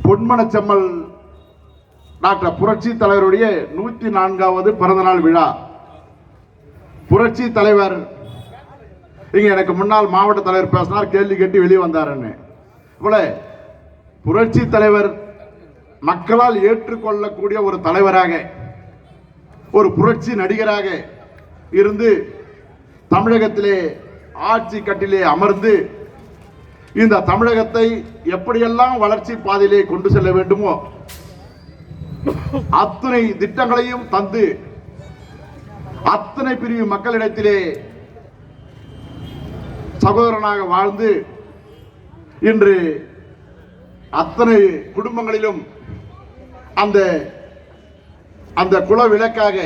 பொன்மனச்செம்மல் doctor புரட்சி தலைவருடைய 104வது பிறந்தநாள் விழா. புரட்சி தலைவர் இங்க எனக்கு முன்னாள் மாவட்ட தலைவர் பேசினார், கேள்வி கேட்டு வெளியே வந்தாருன்னு. போல புரட்சி தலைவர் மக்களால் ஏற்றுக்கொள்ளக்கூடிய ஒரு தலைவராக, ஒரு புரட்சி நடிகராக இருந்து தமிழகத்திலே ஆட்சி கட்டிலே அமர்ந்து இந்த தமிழகத்தை எப்படியெல்லாம் வளர்ச்சி பாதையிலே கொண்டு செல்ல வேண்டுமோ அத்தனை திட்டங்களையும் தந்து அத்தனை பிரிவு மக்களிடத்திலே சகோதரனாக வாழ்ந்து இன்று அத்தனை குடும்பங்களிலும் அந்த அந்த குல விளக்காக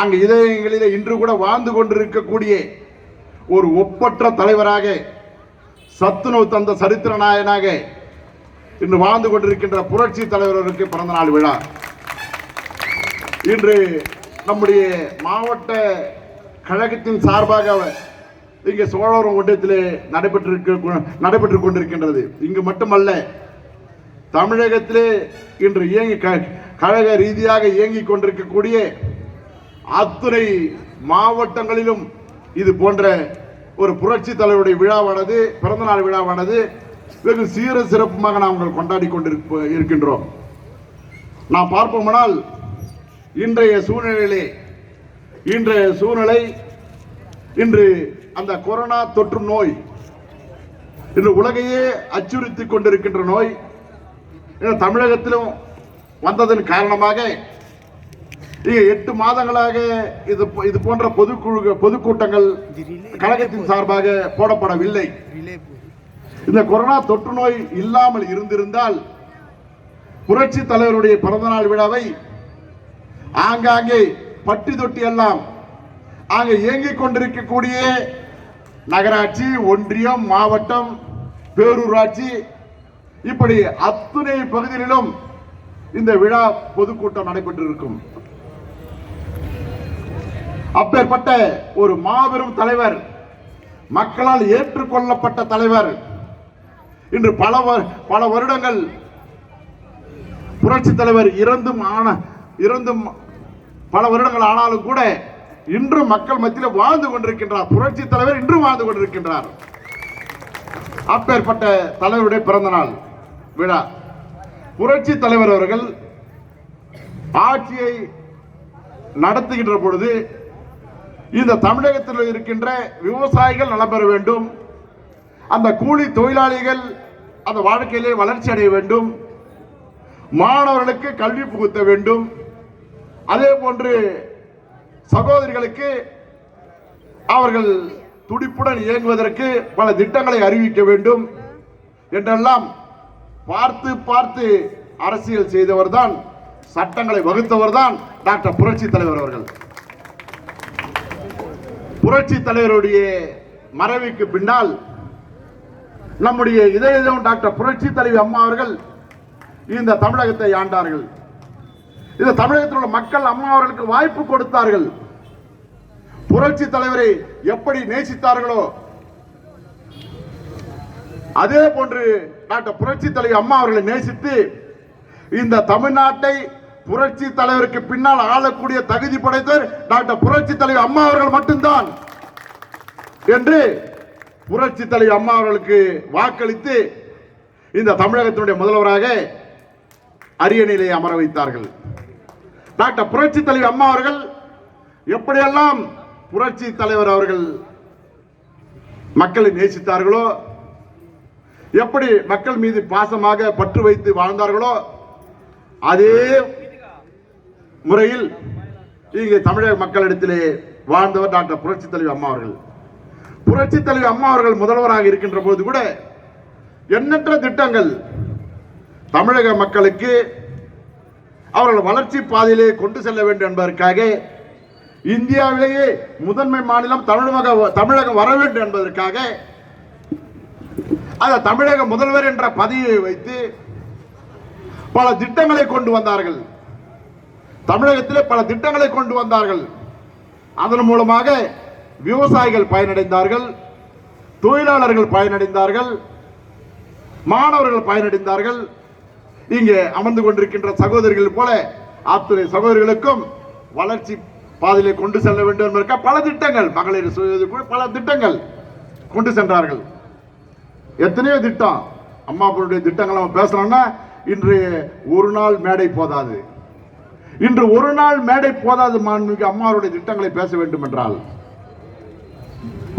அங்கு இதயங்களிலே இன்று கூட வாழ்ந்து கொண்டிருக்கக்கூடிய ஒரு ஒப்பற்ற தலைவராக, சத்துணவு தந்த சரித்திர நாயனாக இன்று வாழ்ந்து கொண்டிருக்கின்ற புரட்சி தலைவருக்கு பிறந்த நாள் விழா. இன்று நம்முடைய மாவட்ட கழகத்தின் சார்பாக இங்கே சோழவரம் ஒன்றியத்திலே நடைபெற்றுக் கொண்டிருக்கின்றது. இங்கு மட்டுமல்ல, தமிழகத்திலே இன்று கழக ரீதியாக இயங்கிக் கொண்டிருக்கக்கூடிய அத்துணை மாவட்டங்களிலும் இது போன்ற ஒரு புரட்சி தலைவருடைய விழாவானது, பிறந்தநாள் விழாவானது வெகு சீர சிறப்புமாக நாங்கள் கொண்டாடி கொண்டிருக்கின்றோம். நாம் பார்ப்போமானால் இன்றைய சூழ்நிலை இன்று அந்த கொரோனா தொற்று நோய் இன்று உலகையே அச்சுறுத்திக் கொண்டிருக்கின்ற நோய் தமிழகத்திலும் வந்ததன் காரணமாக 8 மாதங்களாக இது போன்ற பொதுக்கூட்டங்கள் கழகத்தின் சார்பாக போடப்படவில்லை. இந்த கொரோனா தொற்று நோய் இல்லாமல் இருந்திருந்தால் புரட்சி தலைவருடைய பிறந்தநாள் விழாவை ஆங்காங்கே பட்டி தொட்டி எல்லாம் அங்கே இயங்கிக் கொண்டிருக்கக்கூடிய நகராட்சி, ஒன்றியம், மாவட்டம், பேரூராட்சி இப்படி அத்துணை பகுதிகளிலும் இந்த விழா பொதுக்கூட்டம் நடைபெற்றிருக்கும். அப்பேற்பட்ட ஒரு மாபெரும் தலைவர், மக்களால் ஏற்றுக்கொள்ளப்பட்ட தலைவர், இன்று பல வருடங்கள் புரட்சி தலைவர் இறந்தும் பல வருடங்கள் ஆனாலும் கூட இன்றும் மக்கள் மத்தியில் வாழ்ந்து கொண்டிருக்கின்றார். புரட்சி தலைவர் இன்றும் வாழ்ந்து கொண்டிருக்கின்றார். அப்பேற்பட்ட தலைவருடைய பிறந்த நாள் விழா. புரட்சி தலைவர் அவர்கள் ஆட்சியை நடத்துகின்ற பொழுது இந்த தமிழகத்தில் இருக்கின்ற விவசாயிகள் நலம் பெற வேண்டும், அந்த கூலி தொழிலாளிகள் அந்த வாழ்க்கையிலே வளர்ச்சி அடைய வேண்டும், மாணவர்களுக்கு கல்வி புகுத்த வேண்டும், அதே போன்று சகோதரிகளுக்கு அவர்கள் துடிப்புடன் இயங்குவதற்கு பல திட்டங்களை அறிவிக்க வேண்டும் என்றெல்லாம் பார்த்து அரசியல் செய்தவர் தான், சட்டங்களை வகுத்தவர் தான் டாக்டர் புரட்சி தலைவர் அவர்கள். புரட்சி தலைவருடைய மறைவுக்கு பின்னால் நம்முடைய இதயம் டாக்டர் புரட்சி தலைவி அம்மா அவர்கள் இந்த தமிழகத்தை ஆண்டார்கள். இந்த தமிழகத்தில் உள்ள மக்கள் அம்மா அவர்களுக்கு வாய்ப்பு கொடுத்தார்கள். புரட்சி தலைவரை எப்படி நேசித்தார்களோ அதே போன்று டாக்டர் புரட்சி தலைவி அம்மா அவர்களை நேசித்து இந்த தமிழ்நாட்டை புரட்சி தலைவருக்கு பின்னால் ஆளக்கூடிய தகுதி படைத்தவர் டாக்டர் புரட்சி தலைவி அம்மா அவர்கள் மட்டும்தான் என்று புரட்சி தலைவி அம்மா அவர்களுக்கு வாக்களித்து இந்த தமிழகத்தினுடைய முதல்வராக அரியணையிலே அமர வைத்தார்கள். டாக்டர் புரட்சி தலைவி அம்மா அவர்கள் எப்படியெல்லாம் புரட்சி தலைவர் அவர்கள் மக்களை நேசித்தார்களோ, எப்படி மக்கள் மீது பாசமாக பற்று வைத்து வாழ்ந்தார்களோ அதே முறையில் இங்கே தமிழக மக்களிடத்திலே வாழ்ந்தவர் டாக்டர் புரட்சி தலைவி அம்மா அவர்கள். புரட்சி தலைவி அம்மா அவர்கள் முதல்வராக இருக்கின்ற போது கூட எண்ணற்ற திட்டங்கள் தமிழக மக்களுக்கு அவர்கள் வளர்ச்சி பாதையிலே கொண்டு செல்ல வேண்டும் என்பதற்காக, இந்தியாவிலேயே முதன்மை மாநிலம் தமிழகம் வர வேண்டும் என்பதற்காக அந்த தமிழக முதல்வர் என்ற பதவியை வைத்து பல திட்டங்களை கொண்டு வந்தார்கள். தமிழகத்திலே பல திட்டங்களை கொண்டு வந்தார்கள். அதன் மூலமாக விவசாயிகள் பயனடைந்தார்கள், தொழிலாளர்கள் பயனடைந்தார்கள், மாணவர்கள் பயனடைந்தார்கள், இங்கே அமர்ந்து கொண்டிருக்கின்ற சகோதரிகள் போல அத்துணை சகோதரிகளுக்கும் வளர்ச்சி பாதையிலே கொண்டு செல்ல வேண்டும் என்பதற்காக பல திட்டங்கள், மகளிர் பல திட்டங்கள் கொண்டு சென்றார்கள். எத்தனையோ திட்டம், அம்மாவுடைய திட்டங்கள் நம்ம பேசணும்னா இன்று ஒரு நாள் மேடை போதாது. இன்று ஒரு நாள் மேடை போதாது. மாண்புமிகு அம்மாவுடைய திட்டங்களை பேச வேண்டும் என்றால்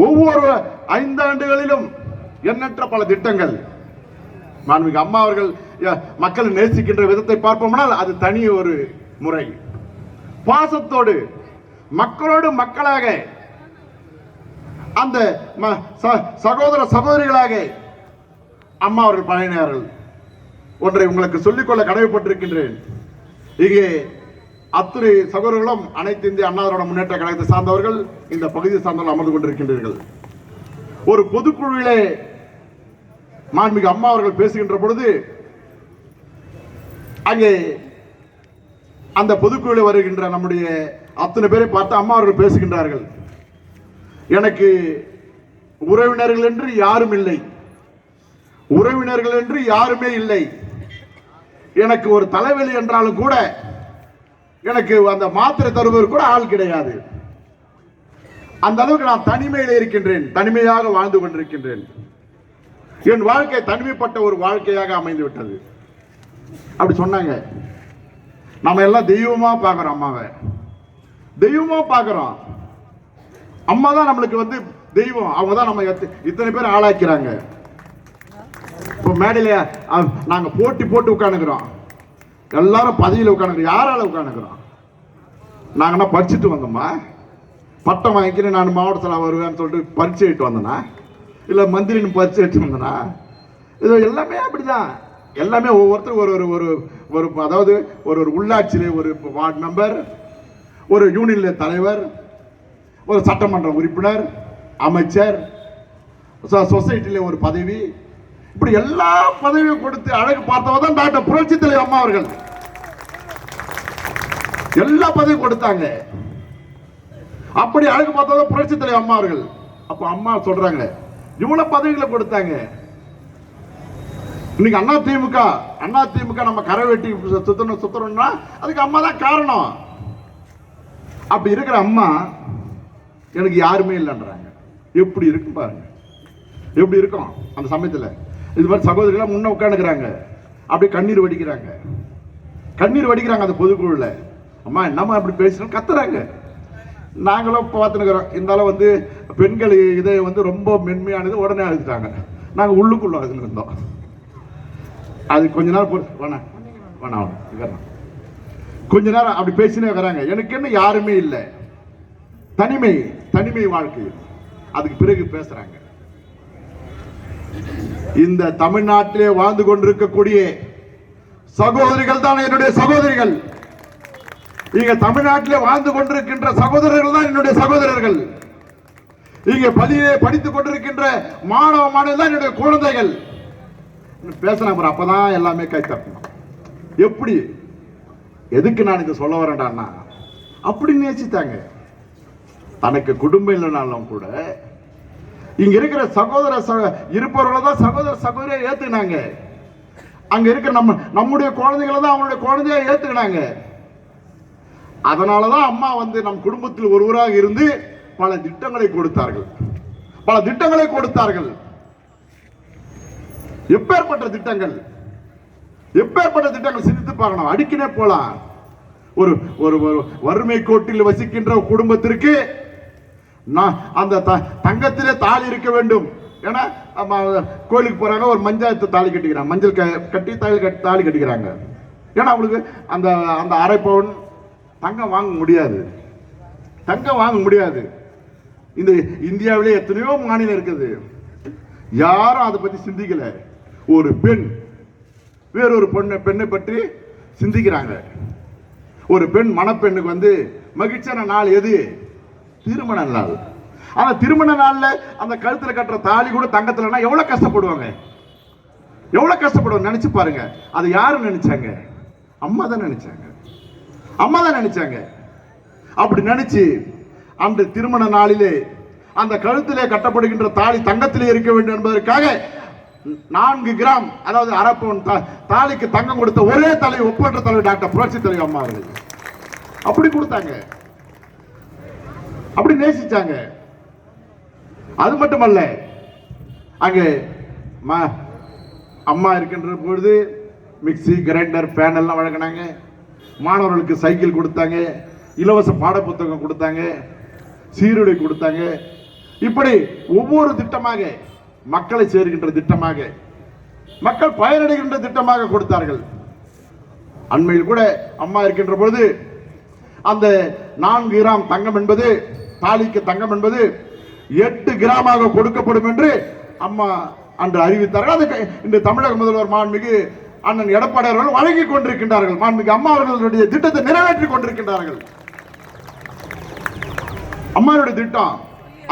ஒவ்வொரு 5 ஆண்டுகளிலும் எண்ணற்ற பல திட்டங்கள். மாண்புமிகு அம்மா அவர்கள் மக்களை நேசிக்கின்ற விதத்தை பார்ப்போம்னால் அது தனி ஒரு முறை. பாசத்தோடு மக்களோடு மக்களாக, அந்த சகோதர சகோதரிகளாக அம்மா அவர்கள் பழகினார்கள். ஒன்றை உங்களுக்கு சொல்லிக்கொள்ள கடமைப்பட்டிருக்கின்றேன். இங்கே அத்துறை சகோதரர்களும் அனைத்து இந்திய அண்ணா திராவிட முன்னேற்ற கழகத்தை சார்ந்தவர்கள், இந்த பகுதியை சார்ந்தவர்கள் அமர்ந்து கொண்டிருக்கின்றீர்கள். ஒரு பொதுக்குழுவிலே மாண்புமிகு அம்மா அவர்கள் பேசுகின்ற பொழுது அங்கே அந்த பொதுக்குழுவில் வருகின்ற நம்முடைய அத்தனை பேரை பார்த்து அம்மா அவர்கள் பேசுகின்றார்கள். எனக்கு உறவினர்கள் என்று யாரும் இல்லை, உறவினர்கள் என்று யாருமே இல்லை. எனக்கு ஒரு தலைவலி என்றாலும் கூட எனக்கு அந்த மாத்திரை தருவது கூட ஆள் கிடையாது. அந்த அளவுக்கு நான் தனிமையில் இருக்கின்றேன், தனிமையாக வாழ்ந்து கொண்டிருக்கின்றேன். என் வாழ்க்கை தனிமைப்பட்ட ஒரு வாழ்க்கையாக அமைந்து விட்டது. அப்படி சொன்னாங்க. நம்ம எல்லாம் தெய்வமா பார்க்கிறோம், அம்மாவை தெய்வமா பார்க்கிறோம். அம்மா தான் நம்மளுக்கு வந்து தெய்வம். அவங்க தான் நம்ம இத்தனை பேர் ஆளாக்கிறாங்க. இப்போ மேடையில நாங்க போட்டி போட்டு உட்காந்துக்கிறோம், எல்லாரும் பதவியில் உட்காந்துக்கிறோம். யாரால உட்காந்துக்கிறோம்? நாங்கன்னா படிச்சுட்டு வந்தோமா? பட்டம் வாங்கிக்கிறேன் நான் மாவட்டத்தில் வருவேன்னு சொல்லிட்டு பரிச்சை எடுத்து வந்தேனா, இல்லை மந்திரின்னு பரிச்சை எடுத்து வந்தேனா? இது எல்லாமே அப்படிதான். எல்லாமே ஒவ்வொருத்தரும் ஒரு ஒரு ஒரு அதாவது ஒரு உள்ளாட்சியிலே ஒரு வார்டு மெம்பர், ஒரு யூனியன்ல தலைவர், ஒரு சட்டமன்ற உறுப்பினர், அமைச்சர், சொசைட்டில ஒரு பதவி, இப்படி எல்லா பதவியும் கொடுத்து அழகு பார்த்தவ தான் டாக்டர் புரட்சி தலைவர் அம்மா அவர்கள். எல்லா பதவியும் கொடுத்தாங்க. அப்படி அழகு பார்த்தவ புரட்சி தலைவர் அம்மா அவர்கள். அப்ப அம்மா சொல்றாங்க, இவ்வளவு பதவிகளை கொடுத்தாங்க. இன்னைக்கு அண்ணா திமுக நம்ம கரை வெட்டி சுத்தணும்னா அதுக்கு அம்மா தான் காரணம். அப்படி இருக்கிற அம்மா எனக்கு யாருமே இல்லைன்றாங்க. எப்படி இருக்கும் பாருங்க, எப்படி இருக்கும் அந்த சமயத்தில். இது மாதிரி சகோதரிகள் முன்ன உட்காந்துக்கிறாங்க, அப்படி கண்ணீர் வடிக்கிறாங்க அந்த பொதுக்குழுல. அம்மா என்னம்மா அப்படி பேசுறோம் கத்துறாங்க. நாங்களும் பார்த்துனுக்கிறோம். இருந்தாலும் வந்து பெண்கள் இதை வந்து ரொம்ப மென்மையானது உடனே அழுதுட்டாங்க. நாங்கள் உள்ளுக்குள்ள அழுதுன்னு இருந்தோம். அது கொஞ்ச நேரம் வேணாம் கொஞ்ச நேரம் அப்படி பேசினே வராங்க. எனக்கு என்ன யாருமே இல்லை, தனிமை வாழ்க்கை. அதுக்கு பிறகு பேசுறாங்க. இந்த தமிழ்நாட்டிலே வாழ்ந்து கொண்டிருக்கக்கூடிய சகோதரிகள் தான் என்னுடைய சகோதரிகள். இங்க தமிழ்நாட்டிலே வாழ்ந்து கொண்டிருக்கின்ற சகோதரர்கள் தான் என்னுடைய சகோதரர்கள். இங்க படித்துக் கொண்டிருக்கின்ற மாணவ மாணவர்கள் தான் என்னுடைய குழந்தைகள். பேசின அப்பதான் எல்லாமே கை தட்டணும். எப்படி எதுக்கு நான் இதை சொல்ல வரேன்டான்னா, அப்படி நேசித்தாங்க. தனக்கு குடும்பம் இல்லைனாலும் கூட இங்க இருக்கிற இருப்பவர்களை தான் சகோதரியை ஏத்துக்கினாங்க. அங்க இருக்கிற நம்முடைய குழந்தைகளை தான் அவங்களுடைய குழந்தையா ஏத்துக்கினாங்க. அதனாலதான் அம்மா வந்து நம் குடும்பத்தில் ஒருவராக இருந்து பல திட்டங்களை கொடுத்தார்கள். எப்பேற்பட்ட திட்டங்கள் சிந்தித்து பார்க்கணும். அடிக்கினே போலாம். ஒரு வறுமை கோட்டில் வசிக்கின்ற குடும்பத்திற்கு அந்த தங்கத்திலே தாலி இருக்க வேண்டும். ஏன்னா கோயிலுக்கு போறாங்க, ஒரு மஞ்சள் தாலி கட்டிக்கிறாங்க, மஞ்சள் கட்டி தாலி கட்டிக்கிறாங்க. ஏன்னா அவங்களுக்கு அந்த அந்த அரை பவுன் தங்கம் வாங்க முடியாது. இந்த இந்தியாவிலே எத்தனையோ மாநிலம் இருக்குது, யாரும் அதை பத்தி சிந்திக்கல. ஒரு பெண் வேறொரு பெண்ணை பற்றி சிந்திக்கிறாங்க. ஒரு பெண் மணப்பெண்ணுக்கு வந்து மகிழ்ச்சியான நாள் எது? திருமண நாள். ஆனா திருமண நாள்ல அந்த கழுத்துல கட்டுற தாலி கூட தங்கத்துலனா எவ்வளவு கஷ்டப்படுவாங்க, நினைச்சு பாருங்க. அது யாரு நினைச்சாங்க? அம்மா தான் நினைச்சாங்க. அப்படி நினைச்சு அந்த திருமண நாளிலே அந்த கழுத்திலே கட்டப்படுகின்ற தாலி தங்கத்திலே இருக்க வேண்டும் என்பதற்காக 4 கிராம் அதாவது அரப்பவன் தாலிக்கு தங்கம் கொடுத்த ஒரே தலைவர் ஒப்பற்ற தலைவர் டாக்டர் புரட்சி தலைவர் அம்மா அவர்கள். அப்படி கொடுத்தாங்க, அப்படி நேசிச்சாங்க. அது மட்டுமல்ல, அங்க அம்மா இருக்கின்ற பொழுது மிக்சி, கிரைண்டர், ஃபேன் எல்லாம் வழங்கினாங்க. மாணவர்களுக்கு சைக்கிள் கொடுத்தாங்க, இலவச பாட புத்தகம் கொடுத்தாங்க, சீருடை கொடுத்தாங்க. இப்படி ஒவ்வொரு திட்டமாக மக்களை சேர்க்கின்ற திட்டமாக, மக்கள் பயனடைகின்ற திட்டமாக கொடுத்தார்கள். அண்மையில் கூட அம்மா இருக்கின்ற பொழுது அந்த 4 கிராம் தங்கம் என்பது, தாலிக்கு தங்கம் என்பது 8 கிராமாக கொடுக்கப்படும் என்று அம்மா அன்று அறிவித்தார்கள். அது இந்த தமிழக முதல்வர் மாண்புமிகு அண்ணன் எடப்பாடி அவர்கள் வழங்கிக் கொண்டிருக்கின்றார்கள். மாண்புமிகு அம்மா அவர்களுடைய திட்டத்தை நிறைவேற்றிக் கொண்டிருக்கின்றார்கள். அம்மாவுடைய திட்டம்.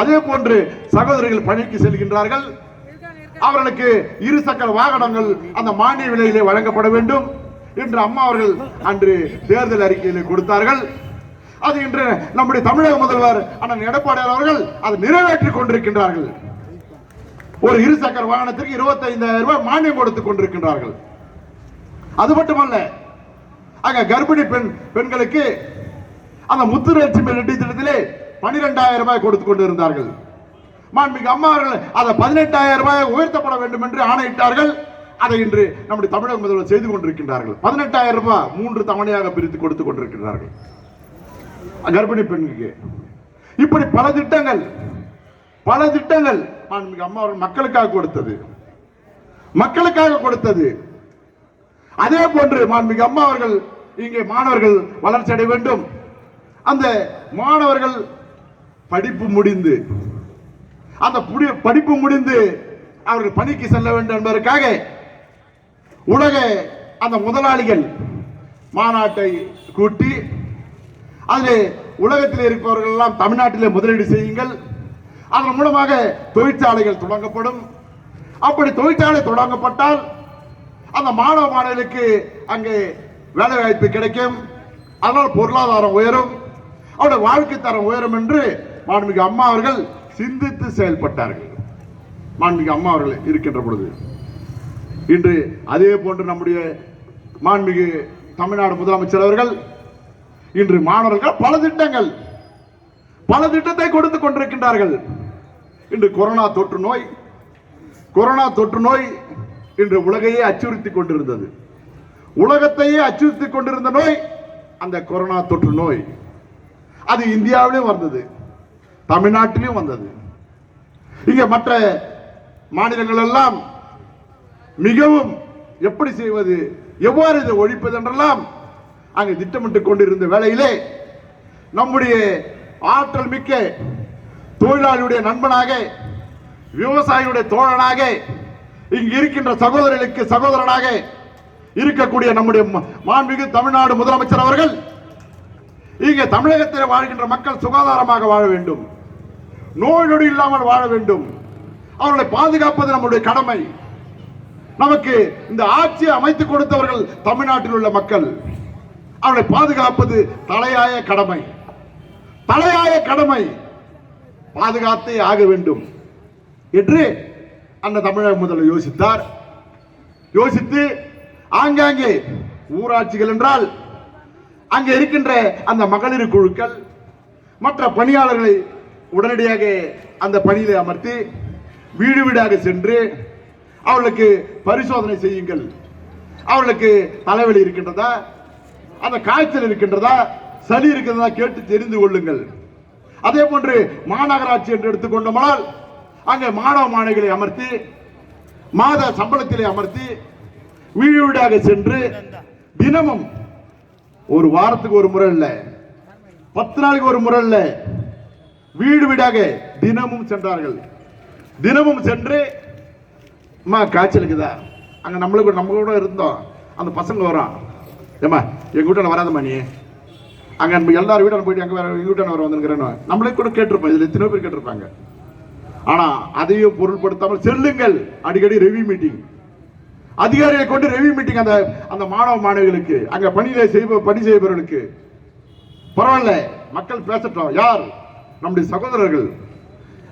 அதே போன்று சகோதரிகள் பணிக்கு செல்கின்றார்கள், அவர்களுக்கு 2 சக்கர வாகனங்கள் அந்த மானிய விலையிலே வழங்கப்பட வேண்டும் என்று அம்மா அவர்கள் அன்று தேர்தல் அறிக்கையில் கொடுத்தார்கள். அது இன்று நம்முடைய தமிழக முதல்வர் அண்ணன் எடப்பாடி அவர்கள் அதை நிறைவேற்றிக் கொண்டிருக்கின்றார்கள். ஒரு 2 சக்கர வாகனத்திற்கு 25,000 ரூபாய் மானியம் கொடுத்துக் கொண்டிருக்கின்றார்கள். அது மட்டுமல்ல, அங்க கர்ப்பிணி பெண்களுக்கு அந்த முத்துலட்சுமி ரெட்டி திட்டத்திலே 12,000 ரூபாய் கொடுத்துக் கொண்டிருந்தார்கள். மாண்புமிகு அம்மா அவர்கள் அதை 18,000 ரூபாய் உயர்த்தப்பட வேண்டும் என்று ஆணையிட்டார்கள். அதை இன்று நம்முடைய தமிழக முதல்வர் செய்து கொண்டிருக்கின்றார்கள். 18,000 ரூபாய் 3 தவணையாக பிரித்து கொடுத்துக் கொண்டிருக்கிறார்கள் கர்ப்பிணி பெண்களுக்கு. இப்படி பல திட்டங்கள் மாண்புமிகு அம்மா அவர்கள் மக்களுக்காக கொடுத்தது. அதே போன்று மாண்புமிகு அம்மா அவர்கள் இங்கே மாணவர்கள் வளர்ச்சி அடைய வேண்டும், அந்த மாணவர்கள் படிப்பு முடிந்து அவர்கள் பணிக்கு செல்ல வேண்டும் என்பதற்காக உலக அந்த முதலாளிகள் மாநாட்டை கூட்டி அதில் உலகத்தில் இருப்பவர்கள் எல்லாம் தமிழ்நாட்டிலே முதலீடு செய்யுங்கள், அதன் மூலமாக தொழிற்சாலைகள் தொடங்கப்படும். அப்படி தொழிற்சாலை தொடங்கப்பட்டால் அந்த மாணவ மாணவிகளுக்கு அங்கே வேலை வாய்ப்பு கிடைக்கும், அதனால் பொருளாதாரம் உயரும், அவருடைய வாழ்க்கை தரம் உயரும் என்று மாண்புமிகு அம்மா அவர்கள் சிந்தித்து செயல்பட்டார்கள். மாண்புமிகு அம்மா அவர்கள் இருக்கின்ற பொழுது இன்று அதே போன்று நம்முடைய மாண்புமிகு தமிழ்நாடு முதலமைச்சர் அவர்கள் இன்று மாணவர்கள் பல திட்டத்தை கொடுத்துக் கொண்டிருக்கின்றார்கள். இன்று கொரோனா தொற்று நோய் இன்று உலகையே அச்சுறுத்திக் கொண்டிருந்தது. உலகத்தையே அச்சுறுத்திக் கொண்டிருந்த நோய் அந்த கொரோனா தொற்று நோய். அது இந்தியாவிலும் வந்தது, தமிழ்நாட்டிலும் வந்தது. இங்க மற்ற மாநிலங்கள் எல்லாம் மிகவும் எப்படி செய்வது, எவ்வாறு இதை ஒழிப்பது என்றெல்லாம் அங்கு திட்டமிட்டுக் கொண்டிருந்த வேளையிலே நம்முடைய ஆற்றல் மிக்க தொழிலாளியுடைய நண்பனாக, விவசாயியுடைய தோழனாக, இங்கு இருக்கின்ற சகோதரர்களுக்கு சகோதரனாக இருக்கக்கூடிய நம்முடைய மாண்புமிகு தமிழ்நாடு முதலமைச்சர் அவர்கள் இங்கே தமிழகத்தில் வாழ்கின்ற மக்கள் சுகாதாரமாக வாழ வேண்டும், நோய் நொடி இல்லாமல் வாழ வேண்டும், அவர்களை பாதுகாப்பது நம்முடைய கடமை. நமக்கு இந்த ஆட்சியை அமைத்துக் கொடுத்தவர்கள் தமிழ்நாட்டில் உள்ள மக்கள், அவர்களை பாதுகாப்பது தலையாய கடமை, பாதுகாத்தே ஆக வேண்டும் என்று அந்த தமிழக முதல்வர் யோசித்து ஆங்காங்கே ஊராட்சிகள் என்றால் அங்கே இருக்கின்ற அந்த மகளிர் குழுக்கள் மற்ற பணியாளர்களை உடனடியாக அந்த பணியிலே அமர்த்தி வீடு வீடாக சென்று அவர்களுக்கு பரிசோதனை செய்யுங்கள், அவர்களுக்கு தலைவலி இருக்கின்றதா, அந்த காய்ச்சல் இருக்கின்றதா, சளி இருக்கிறதா கேட்டு தெரிந்து கொள்ளுங்கள். அதே போன்று மாநகராட்சி என்று எடுத்துக்கொண்டோமானால் அங்கே மாணவ மாணவிகளை அமர்த்தி மாத சம்பளத்திலே அமர்த்தி வீடு வீடாக சென்று தினமும் ஒரு வாரத்துக்கு ஒரு முறை இல்ல, 10 நாளைக்கு ஒரு முறை இல்ல, வீடு வீடாக தினமும் சென்றார்கள். தினமும் சென்று காய்ச்சல் இருக்குதா, அங்க நம்ம கூட இருந்தோம், அந்த பசங்க வரோம், ஏமா எங்க வீட்டான வராதம்மா, நீ அங்க எல்லாரும் வீட்டான போயிட்டு எங்க எங்க வீட்டான வர வந்துருக்கிறேன்னு நம்மளே கூட கேட்டிருப்போம். இதுல எத்தனை பேர் கேட்டிருப்பாங்க. ஆனா அதையும் பொருட்படுத்தாமல் செல்லுங்கள், அடிக்கடி ரெவியூ மீட்டிங், அதிகாரிகளை கொண்டு ரெவியூ மீட்டிங் அந்த மாணவ மாணவிகளுக்கு, அங்க பணி செய்பவர்களுக்கு. பரவாயில்ல, மக்கள் பேசட்டும், யார் நம்முடைய சகோதரர்கள்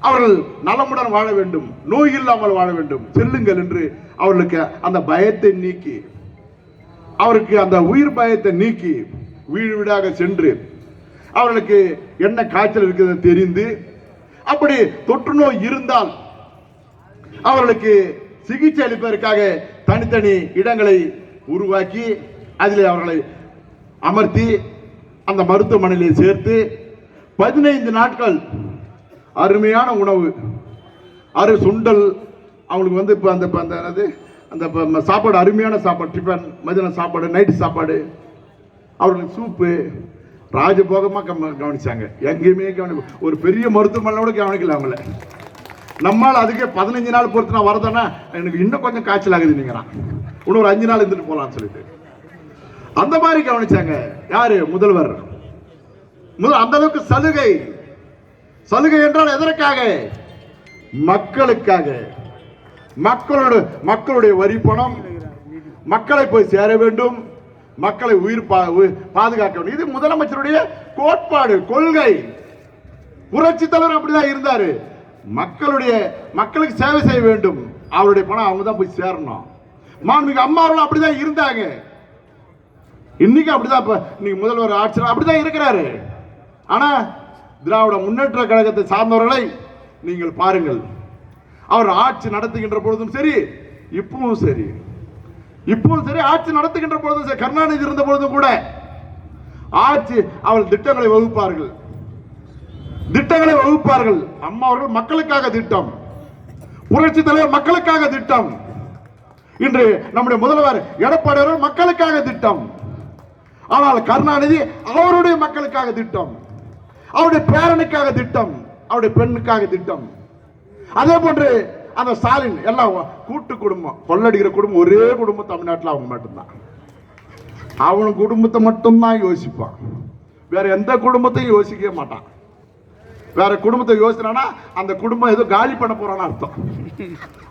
அவர்கள் நலமுடன் வாழ வேண்டும், நோய் இல்லாமல் வாழ வேண்டும், செல்லுங்கள் என்று அவர்களுக்கு அந்த பயத்தை நீக்கி, அவருக்கு அந்த உயிர் பயத்தை நீக்கி வீடு வீடாக சென்று அவர்களுக்கு என்ன காய்ச்சல் இருக்கிறது தெரிந்து, அப்படி தொற்று நோய் இருந்தால் அவர்களுக்கு சிகிச்சை அளிப்பதற்காக தனித்தனி இடங்களை உருவாக்கி அதில் அவர்களை அமர்த்தி அந்த மருத்துவமனையில் சேர்த்து 15 நாட்கள் அருமையான உணவு, சுண்டல் அவங்களுக்கு வந்து இப்போ அந்த சாப்பாடு, அருமையான சாப்பாடு, டிஃபன், மதியான சாப்பாடு, நைட்டு சாப்பாடு, அவர்களுக்கு சூப்பு ராஜபோகமாக கவனிச்சாங்க. எங்கேயுமே ஒரு பெரிய மருத்துவமனையோட கவனிக்கல அவங்கள. நம்மால் அதுக்கே 15 நாள் பொறுத்து நான் வரதானா எனக்கு இன்னும் கொஞ்சம் காய்ச்சல் ஆகுது நீங்கிறான், இன்னும் ஒரு 5 நாள் இருந்துட்டு போகலான்னு சொல்லிட்டு அந்த மாதிரி கவனிச்சாங்க. யாரு? முதல்வர். அந்த அளவுக்கு சலுகை. சலுகை என்றால் எதற்காக? மக்களுக்காக. மக்களுடைய வரி பணம் மக்களை போய் சேர வேண்டும், மக்களை உயிர் பாதுகாக்க வேண்டும். இது முதலமைச்சருடைய கோட்பாடு, கொள்கை. புரட்சி தலைவர் அப்படிதான் இருந்தாரு. மக்களுக்கு சேவை செய்ய வேண்டும், அவருடைய பணம் அவங்க தான் போய் சேரணும். மாண்புமிகு அம்மா அவர்கள் அப்படிதான் இருந்தாங்க. இன்னைக்கு அப்படிதான் நீங்க முதல்வர் ஆட்சியர் அப்படிதான் இருக்கிறாரு. ஆனா திராவிட முன்னேற்ற கழகத்தை சார்ந்தவர்களை நீங்கள் பாருங்கள், அவர் ஆட்சி நடத்துகின்ற பொழுதும் சரி, இப்பவும் சரி, ஆட்சி நடத்துகின்ற பொழுதும் சரி, கருணாநிதி இருந்த பொழுதும் கூட ஆட்சி அவள் திட்டங்களை வகுப்பார்கள். அம்மா அவர்கள் மக்களுக்காக திட்டம், புரட்சி தலைவர் மக்களுக்காக திட்டம், இன்று நம்முடைய முதல்வர் எடப்பாடி அவர்கள் மக்களுக்காக திட்டம். ஆனால் கருணாநிதி அவருடைய மக்களுக்காக திட்டம், அவருடைய பேரனுக்காக திட்டம், அவருடைய பெண்ணுக்காக திட்டம். அதே போன்று அந்த ஸ்டாலின் எல்லாம் கூட்டு குடும்பம், கொள்ளடிக்கிற குடும்பம் ஒரே குடும்பம் தமிழ்நாட்டில் அவங்க மட்டும்தான். அவன் குடும்பத்தை மட்டும்தான் யோசிப்பான், வேற எந்த குடும்பத்தையும் யோசிக்கவே மாட்டான். வேற குடும்பத்தை யோசிச்சானா அந்த குடும்பம் ஏதோ காலி பண்ண போறான்னு அர்த்தம்.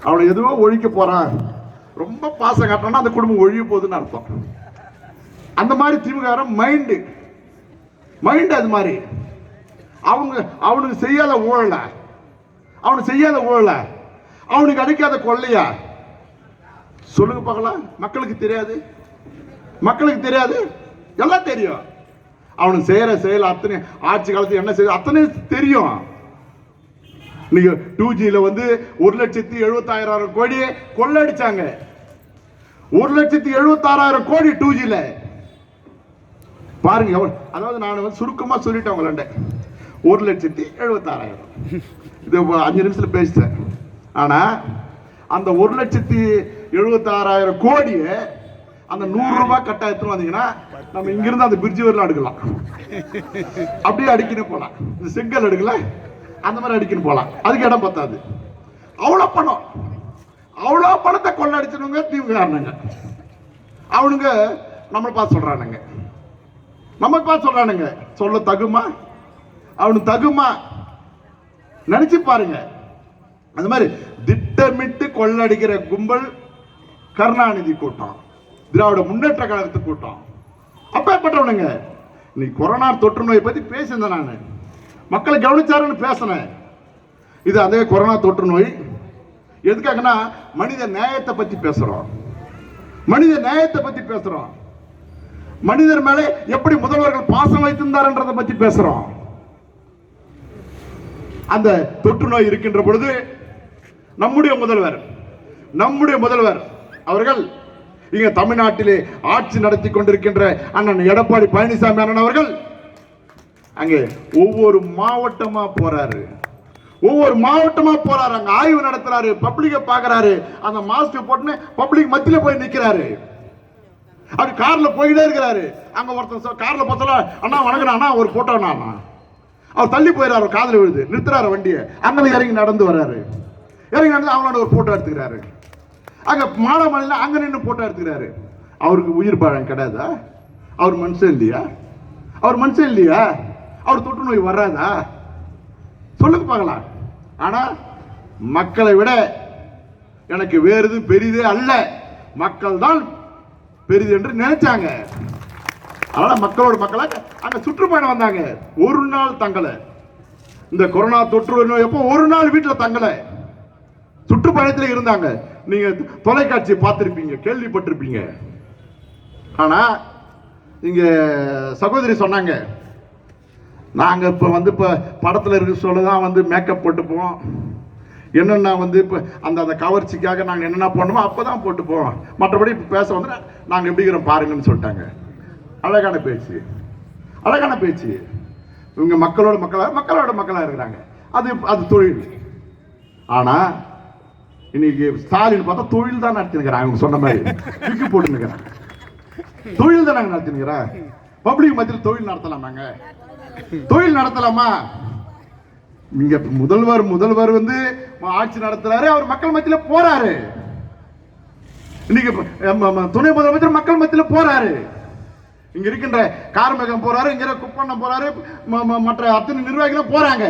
அவனை எதுவோ ஒழிக்க போறான், ரொம்ப பாசம் காட்டினா அந்த குடும்பம் ஒழிய போகுதுன்னு அர்த்தம். அந்த மாதிரி திமுக மைண்ட் அது மாதிரி. அவனுக்கு செய்யாத ஊழல, அவனுக்கு அடிக்காத கொள்ளையா சொல்லுங்க பார்க்கலாம். மக்களுக்கு தெரியாது, எல்லாம் தெரியும். அவனுக்கு செய்யற செயல் அத்தனை, ஆட்சி காலத்தில் என்ன செய்ய அத்தனை தெரியும். நீங்க 2Gல வந்து 1,76,000 கோடி கொள்ளடிச்சாங்க. 1,76,000 கோடி 2Gல பாருங்க. அதாவது நான் வந்து சுருக்கமா சொல்லிட்டேன் உங்கள்ட்ட, 1,76,000. இது 5 நிமிஷத்துல பேசிட்டேன். ஆனா அந்த 1,76,000 கோடியை அந்த 100 ரூபாய் கட்டா எடுத்துட்டு வந்தீங்கன்னா நம்ம இங்கிருந்து அந்த பிரிட்ஜ் வரலாம் எடுக்கலாம், அப்படியே அடிக்கணும் போலாம். இந்த செங்கல் எடுக்கல அந்த மாதிரி அடிக்கணும் போலாம், அதுக்கு இடம் பத்தாது. அவ்வளோ பணத்தை கொள்ளடிச்சவங்க திமுக. அவனுங்க நம்மளை பார்த்து சொல்றானுங்க, சொல்ல தகுமா? அவனுக்கு தகுமா? நினைச்சு பாருங்க. அந்த மாதிரி திட்டமிட்டு கொள்ளடிக்கிற கும்பல் கருணாநிதி கூட்டம், திராவிட முன்னேற்ற கழகத்து கூட்டம். அப்பேற்பட்டவனுங்க. நீ கொரோனா தொற்று நோயை பத்தி பேசியிருந்தேன், நான் மக்களை கவனிச்சாருன்னு பேசினேன். இது அதே கொரோனா தொற்று நோய் எதுக்காகனா மனித நேயத்தை பத்தி பேசுறோம், மனிதர் மேலே எப்படி முதல்வர்கள் பாசம் வைத்திருந்தார்ன்றதை பத்தி பேசுறோம். அந்த தொற்று நோய் இருக்கின்ற பொழுது நம்முடைய முதல்வர் அவர்கள் இங்க தமிழ்நாட்டிலே ஆட்சி நடத்தி கொண்டிருக்கின்ற அண்ணன் எடப்பாடி பழனிசாமி அண்ணன் அவர்கள் அங்கே ஒவ்வொரு மாவட்டமா போறாரு, அங்க ஆய்வு நடத்துறாரு, பப்ளிக்க பாக்குறாரு, அந்த மாஸ்க் போட்டு பப்ளிக் மத்தியில போய் நிக்கிறாரு. அப்படி கார்ல போயிட்டே இருக்கிறாரு. அங்க ஒருத்தர் கார்ல பார்த்தா அண்ணா வணக்கம் அண்ணா ஒரு போட்டோ அண்ணா, அவர் தள்ளி போயிடாரு, காதல விழுது, நிறுத்துறாரு வண்டியை, அங்க இறங்கி நடந்து வர்றாரு, அவங்களோட ஒரு போட்டோ எடுத்துக்கிறாரு. அங்க மாடமலையில அங்க நின்று போட்டோ எடுத்துக்கிறாரு. அவருக்கு உயிர் பழம் கிடையாதா? அவர் மனுஷன் இல்லையா? அவர் தொற்று நோய் வராதா? சொல்லுங்க பார்க்கலாம். ஆனா மக்களை விட எனக்கு வேறு எதுவும் பெரிதே அல்ல, மக்கள் தான் பெரிது என்று நினைச்சாங்க. அதனால மக்களாக அங்க சுற்றுப்பயணம் வந்தாங்க. ஒரு நாள் தங்கல, இந்த கொரோனா தொற்று நோய் எப்போ ஒரு நாள் வீட்டில் தங்கல, சுற்றுப்பயணத்தில் இருந்தாங்க. நீங்க தொலைக்காட்சி பார்த்திருப்பீங்க, கேள்விப்பட்டிருப்பீங்க. ஆனா இங்க சகோதரி சொன்னாங்க, நாங்க இப்ப படத்துல இருக்க சொல்லதான் மேக்கப் போட்டுப்போம், என்னென்ன இப்ப அந்த கவர்ச்சிக்காக நாங்க என்னென்ன பண்ணோமோ அப்பதான் போட்டுப்போம், மற்றபடி பேச நாங்க எப்படி இருக்கிறோம் பாருங்கன்னு சொல்லிட்டாங்க. அழகான பேச்சு, அழகான பேச்சு. இவங்க மக்களோட மக்களா இருக்கிறாங்க. அது தொழில். ஆனா இன்னைக்கு ஸ்டாலின் பார்த்தா தொழில் தான் நடத்தினுக்கிறாங்க. அவங்க சொன்ன மாதிரி விக்கி போட்டுனுக்கிறாங்க. தொழில் தான் நாங்க நடத்தினுக்கிறேன். பப்ளிக் மத்தியில் தொழில் நடத்தலாமாங்க? தொழில் நடத்தலாமா? இங்க முதல்வர் ஆட்சி நடத்துறாரு, அவர் மக்கள் மத்தியில போறாரு. இன்னைக்கு துணை முதலமைச்சர் மக்கள் மத்தியில போறாரு. இங்க இருக்கின்ற கார்மேகம் போறாரு, இங்க குப்பண்ணம் போறாரு, மற்ற அத்தனை நிர்வாகிகளும் போறாங்க.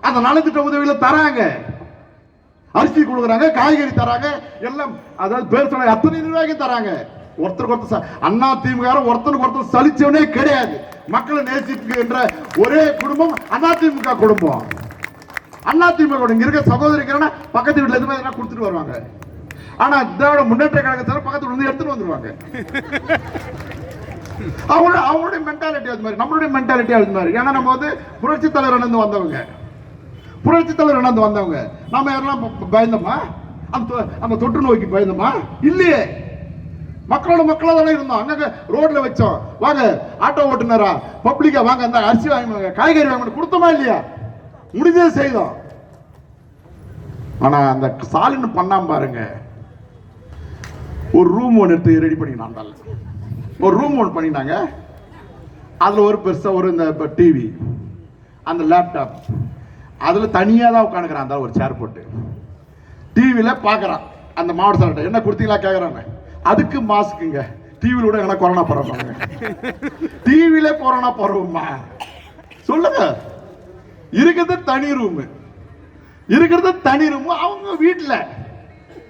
அந்த நலத்திட்ட உதவியில தராங்க, அரிசி கொடுக்குறாங்க, காய்கறி தராங்க, எல்லாம் அதாவது பேர் சொல்ல அத்தனை நிர்வாகி தராங்க. ஒருத்தருக்கு ஒருத்தர் அண்ணா திமுக ஒருத்தருக்கு ஒருத்தர் சலிச்சவனே கிடையாது. மக்களை நேசிக்கின்ற ஒரே குடும்பம் அண்ணா திமுக குடும்பம். அண்ணா திமுக இங்க இருக்க சகோதரிக்கிறனா பக்கத்து வீட்டுல எதுவுமே எதனா கொடுத்துட்டு வருவாங்க. ஆனா திராவிட முன்னேற்ற கழகத்தால பக்கத்து வீட்டுல எடுத்துட்டு வந்துருவாங்க. அவங்களுடைய மென்டாலிட்டி அது மாதிரி, நம்மளுடைய மென்டாலிட்டி அது மாதிரி. ஏன்னா நம்ம புரட்சி தலைவர் இருந்து வந்தவங்க, புரட்சி தலைவர் இருந்து வந்தவங்க. நாம யாரெல்லாம் பயந்தோமா? அந்த தொற்று நோய்க்கு பயந்தோமா? இல்லையே. மக்களோட மக்களா தானே இருந்தோம். அங்க ரோட்ல வச்சோம், வாங்க ஆட்டோ ஓட்டுனரா பப்ளிக்கா வாங்க அந்த அரிசி வாங்க, காய்கறி வாங்க கொடுத்தோமா இல்லையா? முடிஞ்சதை செய்தோம். ஆனா அந்த ஸ்டாலின் பண்ணாம பாருங்க, ஒரு ரூம் ஒன்று எடுத்து ரெடி பண்ணினாங்க. ஒரு ரூம் ஒன்று பண்ணினாங்க. அதுல ஒரு பெருசா இந்த டிவி, அந்த லேப்டாப், அதுல தனியா தான் உட்காந்துக்கிறான். அந்த ஒரு சேர் போட்டு டிவியில பாக்குறான். அந்த மாவட்ட சார்ட்ட என்ன கொடுத்தீங்களா கேக்குறாங்க. அதுக்கு மாஸ்க்குங்க. டிவியில கூட என்ன கொரோனா பரவாங்க? டிவியில கொரோனா பரவுமா? சொல்லுங்க. இருக்கிறது தனி ரூம், இருக்கிறது தனி ரூம். அவங்க வீட்டுல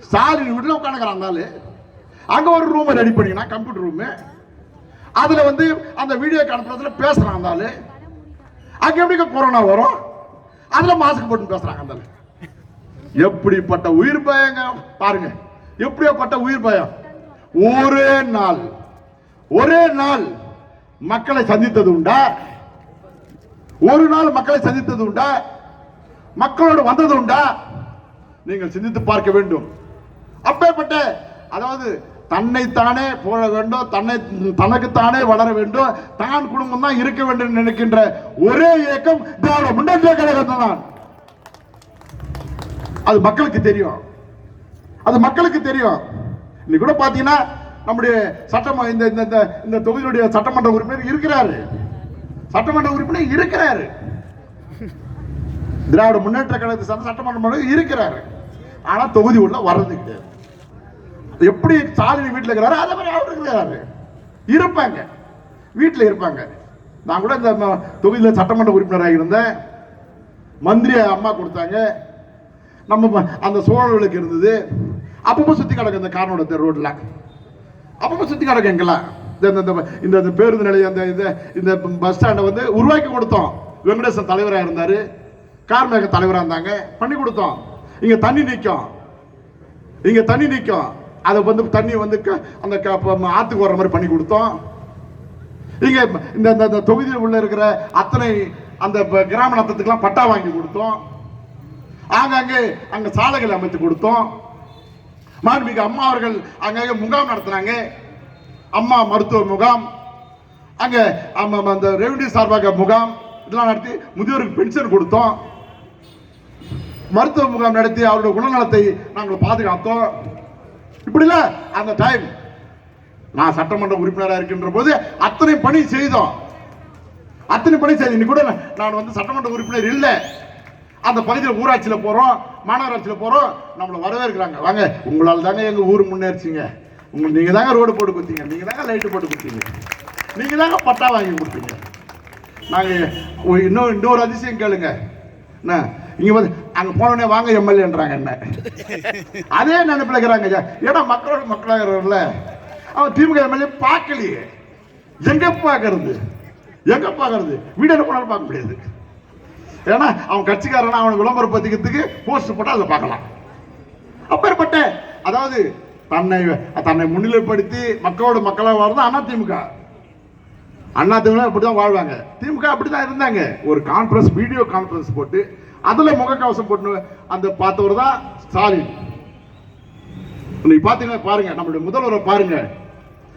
ஸ்டாலின் வீட்டுல உட்காந்துக்கிறாங்க. அங்க ஒரு ரூம் ரெடி பண்ணினா கம்ப்யூட்டர் ரூம். அதுல அந்த வீடியோ கான்ஃபரன்ஸ்ல பேசுறாங்க. அங்க எப்படி கொரோனா வரும்? அதுல மாஸ்க் போட்டு பேசுறாங்க. எப்படிப்பட்ட உயிர் பயங்க பாருங்க, எப்படியாப்பட்ட உயிர் பயம். ஒரே நாள் மக்களை சந்தித்தது உண்டா? ஒரு நாள் மக்களை சந்தித்தது உண்டா? மக்களோடு வந்தது உண்டா? நீங்கள் சிந்தித்து பார்க்க வேண்டும். அப்பேற்பட்ட அதாவது தன்னைத்தானே போட வேண்டும், தனக்குத்தானே வளர வேண்டும், தான் குடும்பம் தான் இருக்க வேண்டும் நினைக்கின்ற ஒரே இயக்கம் திராவிட முன்னேற்ற கழகம் தான். அது மக்களுக்கு தெரியும், அது மக்களுக்கு தெரியும். இன்னைக்கு கூட பாத்தீங்கன்னா நம்முடைய இந்த தொகுதியுடைய சட்டமன்ற உறுப்பினர் இருக்கிறாரு, சட்டமன்ற உறுப்பினர் இருக்கிறாரு, திராவிட முன்னேற்ற கழகத்தை சட்டமன்ற இருக்கிறாரு. ஆனா தொகுதி உள்ள வர்றது கிடையாது. எப்படி ஸ்டாலின் வீட்டில் இருக்கிறாரு அதே மாதிரி அவர் இருக்கிறாரு. இருப்பாங்க, வீட்டில் இருப்பாங்க. நான் கூட இந்த தொகுதியில் சட்டமன்ற உறுப்பினராக இருந்தேன். மந்திரி அம்மா கொடுத்தாங்க. நம்ம அந்த சூழலுக்கு இருந்தது. அப்பப்போ சுத்தி கிடக்கு இந்த காரணோட ரோட்ல, அப்பப்போ சுத்தி கிடக்கு. எங்கெல்லாம் இந்த பேருந்து நிலையம், இந்த பஸ் ஸ்டாண்டை உருவாக்கி கொடுத்தோம். வெங்கடேசன் தலைவராக இருந்தாரு, கார்மேக தலைவராக இருந்தாங்க, பண்ணி கொடுத்தோம். இங்க தண்ணி நிற்கும், இங்க தண்ணி நிற்கும். அதை தண்ணி அந்த ஆத்துக்கு வர்ற மாதிரி பண்ணி கொடுத்தோம். இங்க இந்த தொகுதியில் உள்ள இருக்கிற அத்தனை அந்த கிராம நத்தத்துக்கெல்லாம் பட்டா வாங்கி கொடுத்தோம். அங்க சாலைகளை அமைத்து கொடுத்தோம். மாண்புமிகு அம்மா அவர்கள் அங்க முகாம் நடத்தினாங்க, அம்மா மருத்துவ முகாம். அங்க அந்த ரெவென்யூ சார்பாக முகாம் இதெல்லாம் நடத்தி முதியோருக்கு பென்ஷன் கொடுத்தோம். மருத்துவ முகாம் நடத்தி அவருடைய உடல்நலத்தை நாங்கள் பாதுகாத்தோம். இப்படில அந்த டைம் நான் சட்டமன்ற உறுப்பினராக இருக்கின்ற போது அத்தனை பணி செய்தோம், அத்தனை பணி செய்தோம். இன்னைக்கு கூட நான் சட்டமன்ற உறுப்பினர் இல்லை. அந்த பகுதியில் ஊராட்சியில் போறோம், மாநகராட்சியில் போறோம், நம்மளை வரவேற்கிறாங்க. வாங்க, உங்களால் தாங்க எங்க ஊர் முன்னேறிச்சிங்க, உங்களுக்கு நீங்க தாங்க ரோடு போட்டு கொடுத்தீங்க, நீங்க தாங்க லைட்டு போட்டு கொடுத்தீங்க, நீங்க தாங்க பட்டா வாங்கி கொடுத்தீங்க. நாங்க இன்னொரு அதிசயம் கேளுங்க. இங்க அங்க போனோடனே வாங்க எம்எல்ஏன்றாங்க. என்ன அதே நினைப்புல இருக்கிறாங்க. ஏன்னா மக்களோட மக்களாகிறவர்ல அவன் திமுக எம்எல்ஏ பார்க்கலையே. எங்க பாக்குறது, எங்க பாக்குறது? வீடு போனாலும் பார்க்க முடியாது. ஏன்னா அவன் கட்சிக்காரனா அவனுக்கு விளம்பரம் பத்திக்கிறதுக்கு போஸ்ட் போட்டா அதை பார்க்கலாம். அப்பேற்பட்ட அதாவது தன்னை முன்னிலைப்படுத்தி மக்களோட மக்களாக வாழ்றது அதிமுக. அதிமுக அப்படிதான் வாழ்வாங்க, திமுக அப்படிதான் இருந்தாங்க. ஒரு கான்ஃபரன்ஸ், வீடியோ கான்ஃபரன்ஸ் போட்டு அதுல முகக்கவசம் போட்டு அந்த பார்த்தவர் தான் ஸ்டாலின். இன்னைக்கு பாத்தீங்கன்னா பாருங்க, நம்மளுடைய முதல்வரை பாருங்க,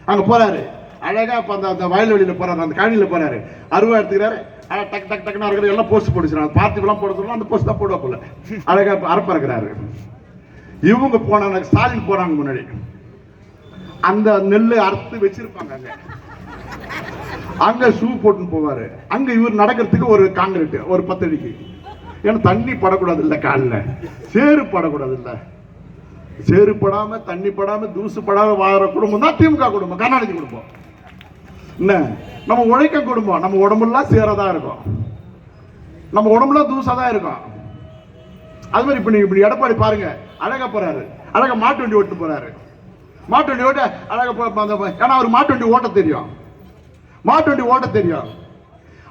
அங்க போறாரு அழகா அந்த வயல்வெளியில போறாரு, அந்த காணியில போறாரு, அருவா எடுத்துக்கிறாரு, டக் டக் டக்குன்னு இருக்கிற எல்லாம் போஸ்ட் போட்டுச்சுறாங்க. பார்ட்டிலாம் போட சொல்லலாம், அந்த போஸ்ட் தான் போடுவா போல, அழகா அரப்ப இருக்கிறாரு. இவங்க போனாங்க, ஸ்டாலின் போறாங்க முன்னாடி, அந்த நெல்லு அறுத்து வச்சிருப்பாங்க அங்க ஷூ போட்டுன்னு போவாரு. அங்க இவர் நடக்கிறதுக்கு ஒரு காங்கிரீட் ஒரு 10 அடிக்கு, ஏன்னா தண்ணி படக்கூடாது இல்ல, காலில் சேறு படக்கூடாது இல்ல, சேறு படாம தண்ணி படாம தூசு படாம வாழற குடும்பம் தான் திமுக குடும்பம், கருணாநிதி குடும்பம். என்ன நம்ம உழைக்க குடும்பம், நம்ம உடம்புலாம் சேரதான் இருக்கும், நம்ம உடம்புலாம் தூசாதான் இருக்கும். அது மாதிரி இப்ப நீங்க இப்படி எடப்பாடி பாருங்க, அழகா போறாரு, அழகா மாட்டு வண்டி ஓட்டு போறாரு, மாட்டு வண்டி ஓட்ட அழகா, ஏன்னா அவர் மாட்டு வண்டி ஓட்ட தெரியும், மாட்டு வண்டி ஓட்ட தெரியும்.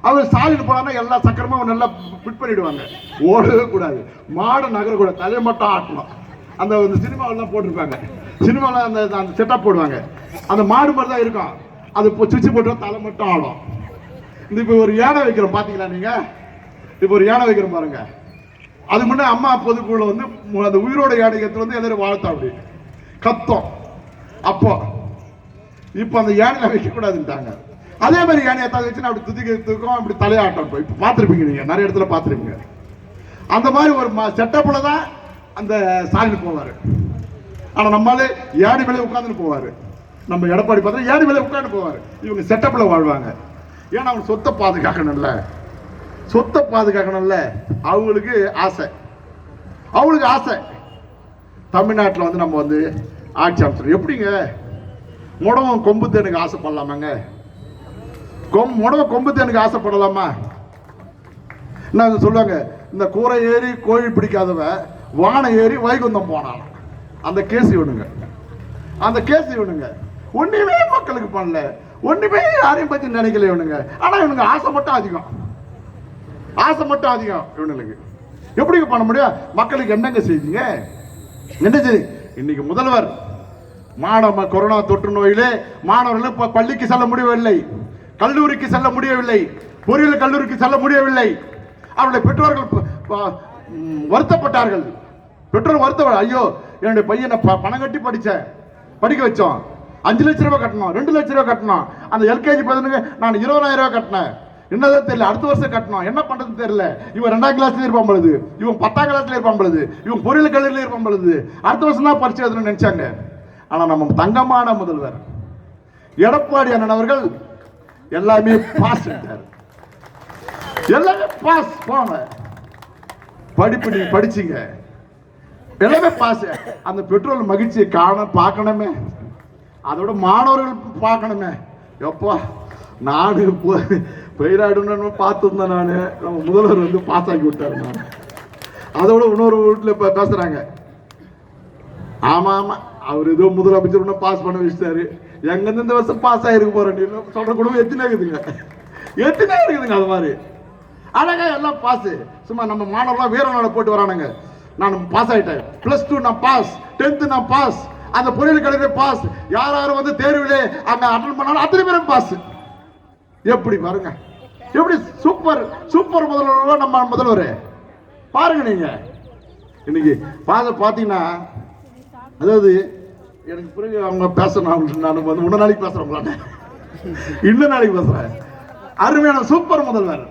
அவர் ஸ்டாலின் போனா எல்லா சக்கரமும் நல்லா ஃபிட் பண்ணிடுவாங்க, ஓடவே கூடாது, மாடு நகர கூடாது, தலையை மட்டும் ஆட்டணும். அந்த சினிமாவெல்லாம் போட்டிருப்பாங்க, சினிமாவில் அந்த செட்டப் போடுவாங்க, அந்த மாடு மாதிரி தான் இருக்கும், அது சுவிட்ச் போட்டு தலை மட்டும் ஆடும். இந்த இப்போ ஒரு யானை வைக்கிறோம் பாத்தீங்களா நீங்க, இப்போ ஒரு யானை வைக்கிறோம் பாருங்க, அது முன்னே அம்மா பொதுக்குள்ள வந்து அந்த உயிரோட யானைகத்துல வந்து எல்லாரும் வாழ்த்தா அப்படி கத்தம். அப்போ இப்போ அந்த யானையில வைக்க கூடாதுட்டாங்க. அதே மாதிரி யானையை தலை வச்சு அப்படி துதிக்கிறதுக்கும் அப்படி தலையாட்டம் இப்போ பார்த்துருப்பீங்க, நீங்க நிறைய இடத்துல பார்த்துருப்பீங்க. அந்த மாதிரி ஒரு செட்டப்ல தான் அந்த ஸ்டாலின் போவாரு. ஆனா நம்மளால யானை மேலே உட்கார்ந்து போவாரு, நம்ம எடப்பாடி பார்த்தா யானை மேலே உட்கார்ந்து போவாரு. இவங்க செட்டப்ல வாழ்வாங்க, ஏன்னா அவங்க சொத்தை பாதுகாக்கணும்ல, சொத்தை பாதுகாக்கணும்ல, அவங்களுக்கு ஆசை, அவங்களுக்கு ஆசை. தமிழ்நாட்டில் வந்து நம்ம வந்து ஆட்சி அமைச்சர் எப்படிங்க முடவன் கொம்பு தேனுக்கு ஆசைப்படலாமாங்க, முடவன் கொம்பு தேனுக்கு ஆசைப்படலாமா? என்ன சொல்லுவாங்க, இந்த கூரை ஏறி கோழி பிடிக்காதவ வானை ஏறி வைகுந்தம் போனான், அந்த கேஸ் இவனுங்க, அந்த கேஸ் இவனுங்க ஒண்ணுமே மக்களுக்கு பண்ணல, ஒண்ணுமே யாரையும் பத்தி நினைக்கல இவனுங்க. ஆனா இவனுங்க ஆசை மட்டும் அதிகம், ஆசை மட்டும் அதிகம் இவனுங்களுக்கு. எப்படி பண்ண முடியும்? மக்களுக்கு என்னங்க செய்வீங்க, என்ன செய்தி? இன்னைக்கு முதல்வர் கொரோனா தொற்று நோயிலே மாணவர்கள் பள்ளிக்கு செல்ல முடியவில்லை, கல்லூரிக்கு செல்ல முடியவில்லை, பொறியியல் கல்லூரிக்கு செல்ல முடியவில்லை. அவருடைய பெற்றோர்கள் வருத்தப்பட்டார்கள், பெற்றோர் வருத்தப்பட, ஐயோ என்னுடைய பையனை பணம் கட்டி படிக்க வச்சோம், 5 லட்சம் ரூபாய் கட்டணும், 2 லட்சம் ரூபாய் கட்டணும், அந்த எல்கேஜி பையனுக்கு நான் 20,000 ரூபாய் கட்டினேன், என்னதான் தெரியல, அடுத்த வருஷம் கட்டணும், என்ன பண்றதுன்னு தெரியல. இவன் 2ஆம் கிளாஸ்ல இருப்பான் பொழுது, இவன் 10ஆம் கிளாஸ்ல இருப்பான் பொழுது, இவன் பொறியியல் கல்லூரியில இருப்பான் பொழுது, அடுத்த வருஷம் தான் பரிசு எழுதணும்னு நினைச்சாங்க. ஆனா நம்ம தங்கமான முதல்வர் எடப்பாடி அண்ணன் அவர்கள் எல்லாமே பாஸ், எல்லாமே பாஸ். போங்க படிப்பு, நீங்க படிச்சீங்க, எல்லாமே பாஸ். அந்த பெட்ரோல் மகிழ்ச்சியை பார்க்கணுமே, அதோட மாணவர்கள் பார்க்கணுமே. எப்பா நாடு பெயராடுன்னு பார்த்துருந்தேன் நான், நம்ம முதல்வர் வந்து பாஸ் ஆக்கி விட்டாரு. நான் அதோட இன்னொரு வீட்டில் இப்போ பேசுறாங்க, ஆமா ஆமா அவர் ஏதோ முதலமைச்சர் பாஸ் பண்ண வச்சுட்டாரு, எங்க இந்த வருஷம் பாஸ் ஆகிருக்க போறேன் சொல்ற குடும்பம் எத்தனை இருக்குதுங்க, எத்தனை இருக்குதுங்க. அது மாதிரி அழகா எல்லாம் பாஸ். சும்மா நம்ம மாணவர்லாம் வீரநாட போட்டு வரானுங்க, நான் பாஸ் ஆயிட்டேன், +2 நான் பாஸ், 10th நான் பாஸ், அந்த பொறியியல் கல்லூரி பாஸ், யாரும் வந்து தேர்விலே அங்க அட்டன் பண்ணாலும் அத்தனை பேரும் பாஸ். எப்படி பாருங்க, எப்படி சூப்பர் சூப்பர் முதல்வர் நம்ம முதல்வர் பாருங்க. நீங்க இன்னைக்கு பாத்தீங்கன்னா, அதாவது எனக்கு பிறகு அவங்க பேசணும், நான் வந்து முன்ன நாளைக்கு பேசுறேன், இன்னும் நாளைக்கு பேசுறேன். அருமையான சூப்பர் முதல்வர்,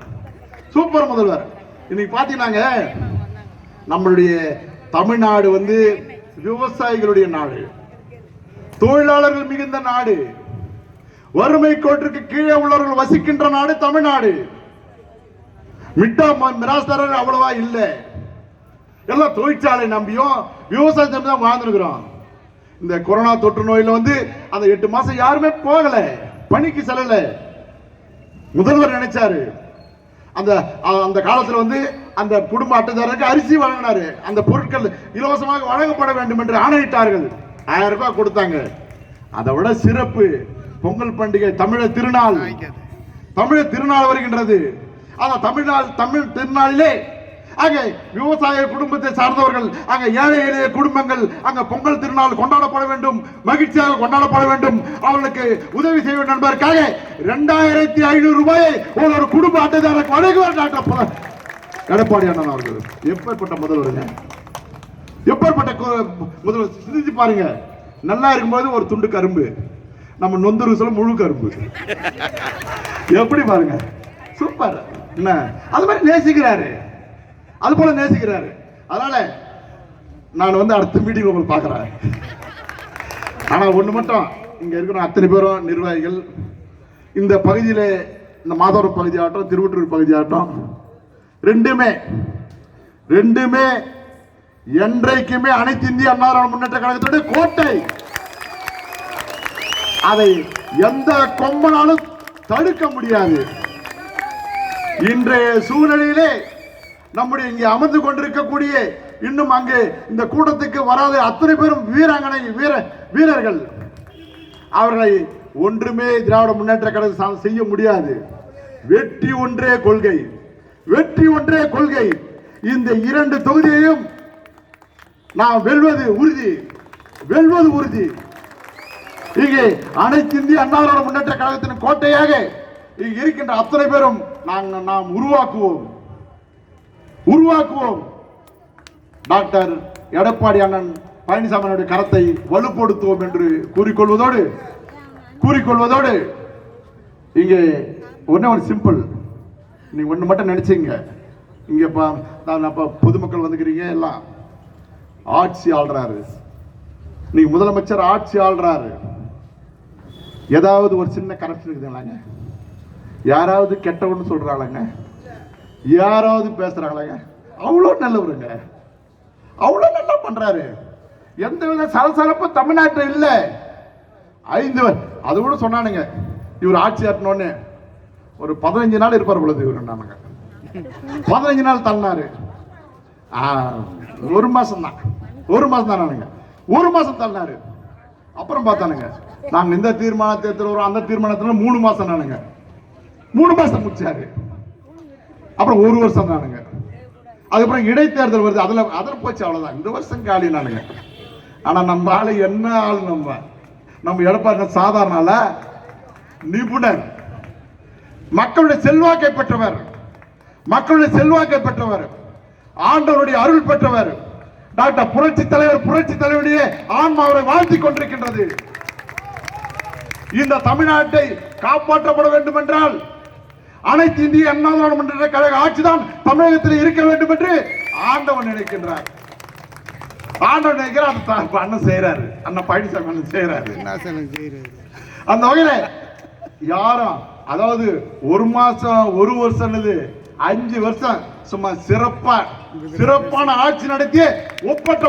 சூப்பர் முதல்வர். இன்னைக்கு பாத்தீங்கன்னாங்க, நம்மளுடைய தமிழ்நாடு வந்து விவசாயிகளுடைய நாடு, தொழிலாளர்கள் மிகுந்த நாடு, வறுமை கோட்டிற்கு கீழே உள்ளவர்கள் வசிக்கின்ற நாடு தமிழ்நாடு. மிராஸ்தாரர் அவ்வளவா இல்ல, எல்லாம் தொழிற்சாலை நம்பியும் விவசாயத்தை நம்பி தான் வாழ்ந்துருக்கிறோம். இந்த கொரோனா தொற்று நோயில வந்து அந்த 8 மாசம் யாருமே போகல, பணிக்கு செல்லல. முதல்வர் நினைச்சாரு, அந்த அந்த காலத்துல வந்து அந்த குடும்ப அட்டைதாரருக்கு அரிசி வழங்கினாரு, அந்த பொருட்கள் இலவசமாக வழங்கப்பட வேண்டும் என்று ஆணையிட்டார்கள். 1000 ரூபாய் கொடுத்தாங்க. அதை விட சிறப்பு பொங்கல் பண்டிகை, தமிழர் திருநாள், தமிழர் திருநாள் வருகின்றது. ஆனா தமிழ் திருநாளிலே அங்கே விவசாய குடும்பத்தை சார்ந்தவர்கள், அங்க ஏழை எளிய குடும்பங்கள் அங்க பொங்கல் திருநாள் கொண்டாடப்பட வேண்டும், மகிழ்ச்சியாக கொண்டாடப்பட வேண்டும், அவர்களுக்கு உதவி செய்ய வேண்டும் என்பதற்காக 2500 ரூபாயை ஒரு குடும்ப அட்டைதாரருக்கு வழங்குவார் டாக்டர் எடப்பாடி அண்ணன் அவர்கள். எப்பேற்பட்ட முதல்வருங்க, எப்பேற்பட்ட முதல்வர். சிந்திச்சு பாருங்க, நல்லா இருக்கும்போது ஒரு துண்டு கரும்பு, நம்ம நொந்துரு சொல்ல முழு கரும்பு. எப்படி பாருங்க, சூப்பர். என்ன அது மாதிரி நேசிக்கிறாரு, அது போல நேசிக்கிறாரு. அதனால நான் அடுத்த மீட்டிங் உங்களுக்கு பார்க்குறேன். ஆனா ஒண்ணு மட்டும், இங்க இருக்கிற அத்தனை பேரும் நிர்வாகிகள், இந்த பகுதியில இந்த மாதவரம் பகுதி ஆகட்டும், திருவொற்றூர் பகுதி ஆகட்டும், ரெண்டுமே என்றைக்குமே அனைத்து இந்திய அண்ணா திராவிட முன்னேற்ற கழகத்துடைய கோட்டை. அதை எந்த கொம்பனாலும் தடுக்க முடியாது. இன்றைய சூழ்நிலையிலே நம்முடைய இங்கே அமர்ந்து கொண்டிருக்கக்கூடிய, இன்னும் அங்கே இந்த கூட்டத்துக்கு வராத அத்தனை பேரும் வீராங்கனை வீரர்கள். அவர்களை ஒன்றுமே திராவிட முன்னேற்ற கழகம் செய்ய முடியாது. வெற்றி ஒன்றே கொள்கை, வெற்றி ஒன்றே கொள்கை. இந்த 2 தொகுதியையும் நாம் வெல்வது உறுதி, வெல்வது உறுதி. இங்கே அனைத்து இந்திய அண்ணா திராவிட முன்னேற்ற கழகத்தின் கோட்டையாக இங்கு இருக்கின்ற அத்தனை பேரும் நாம் உருவாக்குவோம். டாக்டர் எடப்பாடி அண்ணன் பழனிசாமியுடைய கரத்தை வலுப்படுத்துவோம் என்று கூறிக்கொள்வதோடு இங்கே ஒண்ணு சிம்பிள். நீங்க ஒண்ணு மட்டும் நினைச்சீங்க, இங்க பொதுமக்கள் வந்துக்கிறீங்க, எல்லாம் ஆட்சி ஆள்றாரு, நீங்க முதலமைச்சர் ஆட்சி ஆள்றாரு. ஏதாவது ஒரு சின்ன கரப்ஷன் இருக்குதுங்களாங்க? யாராவது கெட்டவன்னு சொல்றாங்க? யாராவது பேசுறாங்களாங்க? அவ்வளவு நல்லவருங்க, அவ்வளவு நல்லா பண்றாரு. எந்த வித சலசலப்பு தமிழ்நாட்டில் இல்ல. 5 அது கூட சொன்னானுங்க, இவர் ஆட்சி ஆட்டணும்னு ஒரு 15 நாள் இருப்பார் பொழுது. இவர் 15 நாள் தள்ளினாரு. 1 மாசம் தான், 1 மாசம் தானுங்க, 1 மாசம் தள்ளினாரு. அப்புறம் பார்த்தானுங்க, நாங்க இந்த தீர்மானத்தை எடுத்துறோம், அந்த தீர்மானத்துல 3 மாசம் நானுங்க, 3 மாசம் முடிச்சாரு. அப்புறம் 1 வருஷம் தானுங்க. அதுக்கப்புறம் இடைத்தேர்தல் வருது, அதுல போச்சு, அவ்வளவுதான். இந்த வருஷம் காலி நானுங்க. ஆனா நம்ம ஆளு என்ன ஆளு, நம்ம எடப்பாடி சாதாரண ஆள, நிபுணர், மக்களுடைய செல்வாக்கை பெற்றவர், ஆண்டவருடைய அருள் பெற்றவர். டாக்டர் புரட்சி தலைவருடைய ஆன்மா அவரை வாழ்த்திக் கொண்டிருக்கின்றது. இந்த தமிழ்நாட்டை காப்பாற்றப்பட வேண்டும் என்றால் அனைத்து இந்திய அண்ணா திராவிட முன்னேற்ற கழக ஆட்சிதான் தமிழகத்தில் இருக்க வேண்டும் என்று ஆண்டவன் நினைக்கின்றார். அண்ணன் செய்யறாரு, அண்ணன் பழனிசாமி அண்ணன் செய்யறாரு. அந்த வகையில யாரும், அதாவது 1 மாசம் 1 வருஷம் 5 வருஷம் சும்மா சிறப்பான ஆட்சி நடத்திய ஒப்பற்ற